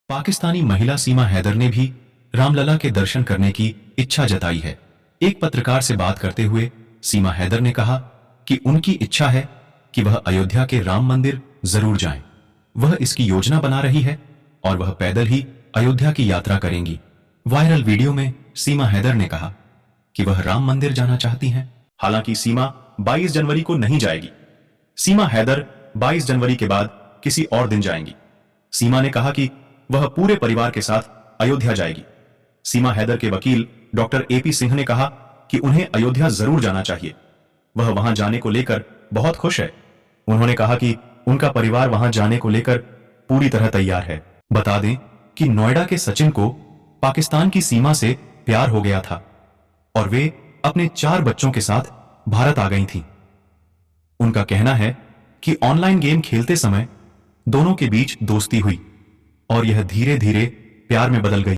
पाकिस्तानी महिला सीमा हैदर ने भी रामलला के दर्शन करने की इच्छा जताई है। एक पत्रकार से बात करते हुए सीमा हैदर ने कहा कि उनकी इच्छा है कि वह अयोध्या के राम मंदिर जरूर जाएं। वह इसकी योजना बना रही है और वह पैदल ही अयोध्या की यात्रा करेंगी। वायरल वीडियो में सीमा हैदर ने कहा कि वह राम मंदिर जाना चाहती हैं। हालांकि सीमा 22 जनवरी को नहीं जाएगी। सीमा हैदर 22 जनवरी के बाद किसी और दिन जाएंगी। सीमा ने कहा कि वह पूरे परिवार के साथ अयोध्या जाएगी। सीमा हैदर के वकील डॉक्टर AP सिंह ने कहा कि उन्हें अयोध्या जरूर जाना चाहिए। वह वहां जाने को लेकर बहुत खुश है। उन्होंने कहा कि उनका परिवार वहां जाने को लेकर पूरी तरह तैयार है। बता दें कि नोएडा के सचिन को पाकिस्तान की सीमा से प्यार हो गया था और वे अपने 4 बच्चों के साथ भारत आ गई थीं। उनका कहना है कि ऑनलाइन गेम खेलते समय दोनों के बीच दोस्ती हुई और यह धीरे धीरे प्यार में बदल गई।